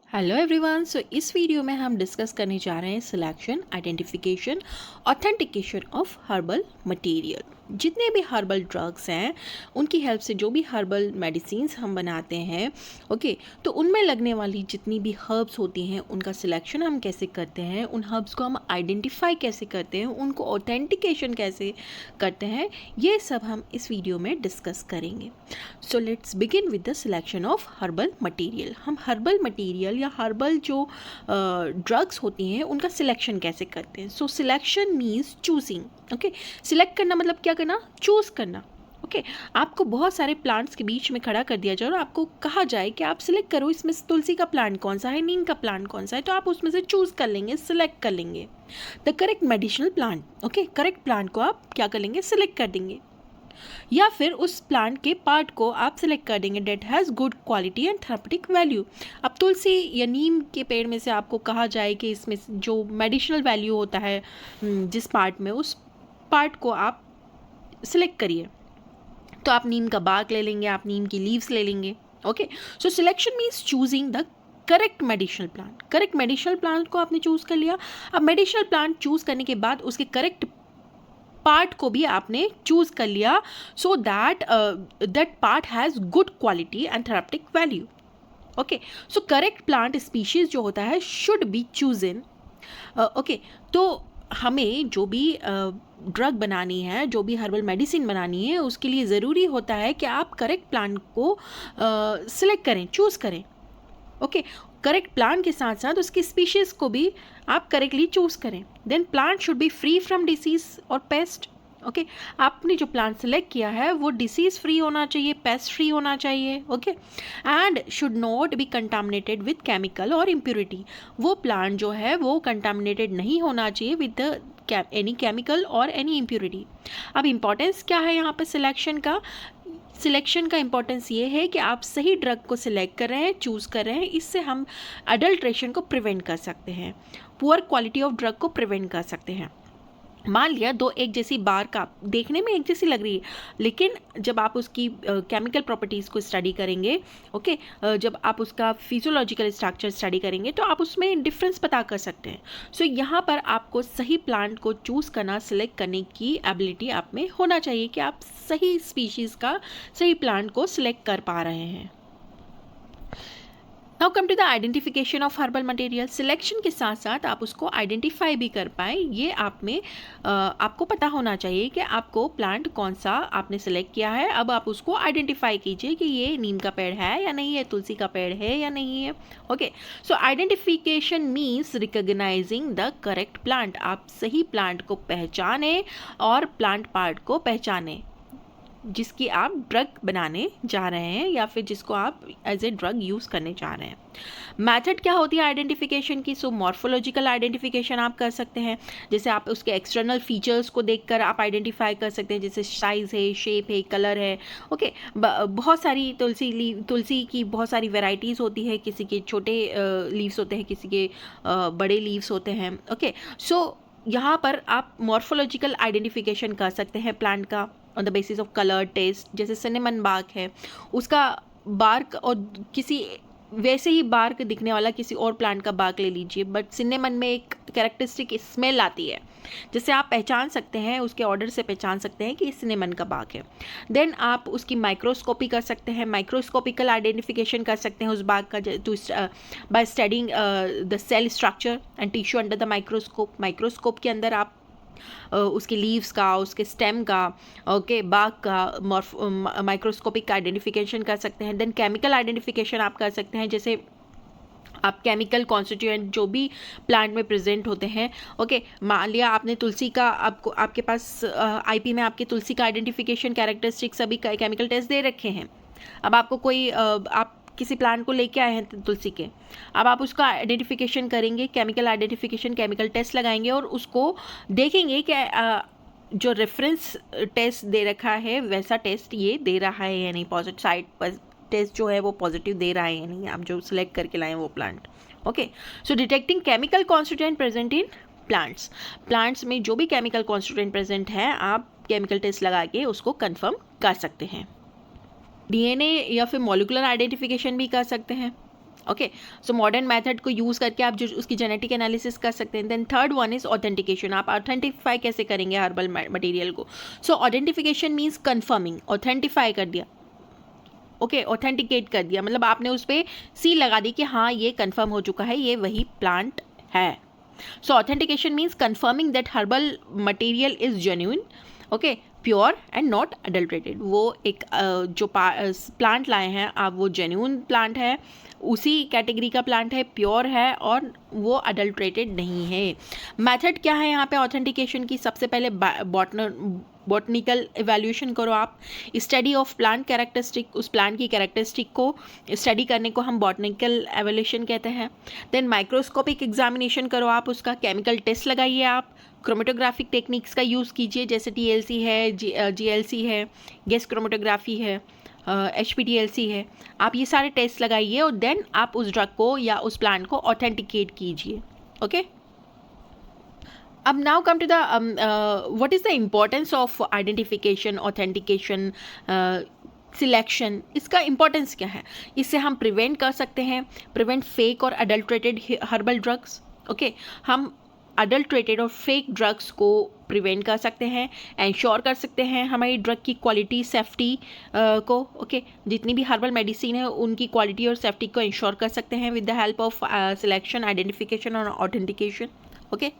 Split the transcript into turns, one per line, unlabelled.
Hello everyone. सो इस video में हम डिस्कस करने जा रहे हैं selection, identification, authentication of herbal material. जितने भी हर्बल ड्रग्स हैं उनकी हेल्प से जो भी हर्बल मेडिसिन्स हम बनाते हैं, ओके, तो उनमें लगने वाली जितनी भी हर्ब्स होती हैं उनका सिलेक्शन हम कैसे करते हैं, उन हर्ब्स को हम आइडेंटिफाई कैसे करते हैं, उनको ऑथेंटिकेशन कैसे करते हैं, ये सब हम इस वीडियो में डिस्कस करेंगे। So let's begin with the selection of herbal material. हम हर्बल मटेरियल या हर्बल जो ड्रग्स होती हैं उनका सिलेक्शन कैसे करते हैं। So selection means choosing. Okay, select करना मतलब क्या करना, चूज़ करना। ओके, आपको बहुत सारे प्लांट्स के बीच में खड़ा कर दिया जाए और आपको कहा जाए कि आप सिलेक्ट करो इसमें से तुलसी का प्लांट कौन सा है, नीम का प्लांट कौन सा है, तो आप उसमें से चूज़ कर लेंगे, सिलेक्ट कर लेंगे the correct medicinal plant. Okay, correct plant को आप क्या कर लेंगे, सिलेक्ट कर देंगे, या फिर उस प्लांट के पार्ट को आप सिलेक्ट कर देंगे that has good quality and therapeutic value. अब तुलसी या नीम के पेड़ में से आपको कहा जाए कि इसमें जो मेडिसिनल वैल्यू होता है जिस पार्ट में, उस पार्ट को आप सिलेक्ट करिए, तो आप नीम का बाग ले लेंगे, आप नीम की लीव्स ले लेंगे। Okay, so selection means choosing the correct medicinal plant. Correct medicinal plant को आपने चूज़ कर लिया। अब मेडिसिनल प्लांट चूज़ करने के बाद उसके करेक्ट पार्ट को भी आपने चूज कर लिया, so that that part has good quality and therapeutic value. Okay, so correct plant species जो होता है शुड बी चूजन। ओके, तो हमें जो भी ड्रग बनानी है, जो भी हर्बल मेडिसिन बनानी है, उसके लिए ज़रूरी होता है कि आप करेक्ट प्लांट को सिलेक्ट करें, चूज़ करें। ओके, करेक्ट प्लांट के साथ साथ उसकी स्पीशीज़ को भी आप करेक्टली चूज़ करें। Then plant should be free from disease और पेस्ट। ओके, आपने जो प्लांट सेलेक्ट किया है वो डिसीज़ फ्री होना चाहिए, पेस्ट फ्री होना चाहिए। Okay, and should not be contaminated with chemical और इम्प्योरिटी। वो प्लांट जो है वो कंटामिनेटेड नहीं होना चाहिए विद एनी केमिकल और एनी इम्प्योरिटी। अब इम्पॉर्टेंस क्या है यहाँ पर सिलेक्शन का? सिलेक्शन का इंपॉर्टेंस ये है कि आप सही ड्रग को सिलेक्ट कर रहे हैं, चूज़ कर रहे हैं। इससे हम अडल्ट्रेशन को प्रिवेंट कर सकते हैं, पुअर क्वालिटी ऑफ ड्रग को प्रिवेंट कर सकते हैं। मान लिया दो एक जैसी बार्क आप देखने में एक जैसी लग रही है, लेकिन जब आप उसकी केमिकल प्रॉपर्टीज़ को स्टडी करेंगे, ओके, जब आप उसका फिजियोलॉजिकल स्ट्रक्चर स्टडी करेंगे तो आप उसमें डिफरेंस पता कर सकते हैं। सो यहाँ पर आपको सही प्लांट को चूज़ करना, सिलेक्ट करने की एबिलिटी आप में होना चाहिए कि आप सही स्पीशीज़ का, सही प्लांट को सिलेक्ट कर पा रहे हैं। Now come to the identification of herbal material. Selection के साथ साथ आप उसको आइडेंटिफाई भी कर पाए, ये आप में आपको पता होना चाहिए कि आपको प्लांट कौन सा आपने सिलेक्ट किया है। अब आप उसको आइडेंटिफाई कीजिए कि ये नीम का पेड़ है या नहीं है, तुलसी का पेड़ है या नहीं है। Okay, so identification means recognising the correct plant. आप सही प्लांट को पहचाने और प्लांट पार्ट को पहचाने जिसकी आप ड्रग बनाने जा रहे हैं या फिर जिसको आप एज ए ड्रग यूज़ करने जा रहे हैं। मेथड क्या होती है आइडेंटिफिकेशन की? सो मॉर्फोलॉजिकल आइडेंटिफिकेशन आप कर सकते हैं, जैसे आप उसके एक्सटर्नल फीचर्स को देखकर आप आइडेंटिफाई कर सकते हैं, जैसे साइज़ है, शेप है, कलर है। ओके, बहुत सारी तुलसी की बहुत सारी वेराइटीज़ होती है, किसी के छोटे लीव्स होते हैं, किसी के बड़े लीव्स होते हैं। ओके, सो यहाँ पर आप मॉर्फोलॉजिकल आइडेंटिफिकेशन कर सकते हैं प्लांट का on the basis of colour, taste. जैसे सिनेमन बार्क है, उसका बार्क और किसी वैसे ही बार्क दिखने वाला किसी और प्लांट का बार्क ले लीजिए, बट सिनेमन में एक कैरेक्टरिस्टिक स्मेल आती है, जिससे आप पहचान सकते हैं, उसके ऑर्डर से पहचान सकते हैं कि ये सिनेमन का बार्क है। देन आप उसकी माइक्रोस्कोपी कर सकते हैं, माइक्रोस्कोपिकल आइडेंटिफिकेशन कर सकते हैं उस बार्क का to by studying the cell structure and tissue under the microscope. Microscope के अंदर आप उसके लीव्स का, उसके स्टेम का, ओके, बाग का माइक्रोस्कोपिक आइडेंटिफिकेशन कर सकते हैं। देन केमिकल आइडेंटिफिकेशन आप कर सकते हैं, जैसे आप केमिकल कॉन्स्टिट्यूएंट जो भी प्लांट में प्रेजेंट होते हैं। ओके, मान लिया आपने तुलसी का, आपको आपके पास आईपी में आपके तुलसी का आइडेंटिफिकेशन, कैरेक्टरिस्टिक्स सभी केमिकल टेस्ट दे रखे हैं। अब आपको कोई आप किसी प्लांट को लेके आए हैं तुलसी के, अब आप उसका आइडेंटिफिकेशन करेंगे, केमिकल आइडेंटिफिकेशन, केमिकल टेस्ट लगाएंगे और उसको देखेंगे कि जो रेफरेंस टेस्ट दे रखा है वैसा टेस्ट ये दे रहा है या नहीं, पॉजिटिव साइड पर टेस्ट जो है वो पॉजिटिव दे रहा है या नहीं, आप जो सिलेक्ट करके लाएं वो plant. Okay, so detecting chemical constituent present in plants में जो भी केमिकल कॉन्स्टिट्यूएंट प्रेजेंट है आप केमिकल टेस्ट लगा के उसको कंफर्म कर सकते हैं। डीएनए या फिर मॉलिक्यूलर आइडेंटिफिकेशन भी कर सकते हैं। ओके, सो मॉडर्न मेथड को यूज़ करके आप जो उसकी जेनेटिक एनालिसिस कर सकते हैं. Then third one is authentication. आप ऑथेंटिफाई कैसे करेंगे हर्बल मटेरियल को? So authentification means confirming. Authentify कर दिया, ओके, ऑथेंटिकेट कर दिया, मतलब आपने उस पर सील लगा दी कि हाँ ये कन्फर्म हो चुका है, ये वही प्लांट है. So authentication means confirming that herbal material is genuine, okay, pure and not adulterated. वो एक जो प्लांट लाए हैं आप, वो जेन्युइन प्लांट है, उसी कैटेगरी का प्लांट है, प्योर है और वो अडल्ट्रेटेड नहीं है. मेथड क्या है यहाँ पे ऑथेंटिकेशन की? सबसे पहले बॉटनिकल एवेल्यूशन करो आप. स्टडी ऑफ प्लांट कैरेक्टरिस्टिक, उस प्लांट की कैरेक्टरिस्टिक को स्टडी करने को हम बॉटनिकल एवेल्यूशन कहते हैं. देन माइक्रोस्कोपिक एग्जामिनेशन करो आप, उसका केमिकल टेस्ट लगाइए आप, क्रोमेटोग्राफिक टेक्निक्स का यूज़ कीजिए, जैसे TLC है, GLC है, गैस क्रोमेटोग्राफी है, HPTLC है. आप ये सारे टेस्ट लगाइए और देन आप उस ड्रग को या उस प्लांट को ऑथेंटिकेट कीजिए. ओके, अब now come to the what is the importance of identification, authentication, selection. इसका इम्पोर्टेंस क्या है? इससे हम प्रिवेंट कर सकते हैं, प्रिवेंट फेक और अडल्ट्रेटेड हर्बल ड्रग्स. ओके, हम अडल्ट्रेटेड और फेक ड्रग्स को प्रिवेंट कर सकते हैं, एंश्योर कर सकते हैं हमारी ड्रग की क्वालिटी, सेफ्टी को. ओके, जितनी भी हर्बल मेडिसिन है उनकी क्वालिटी और सेफ्टी को इंश्योर कर सकते हैं with the help of selection, identification और ऑथेंटिकेशन. ओके.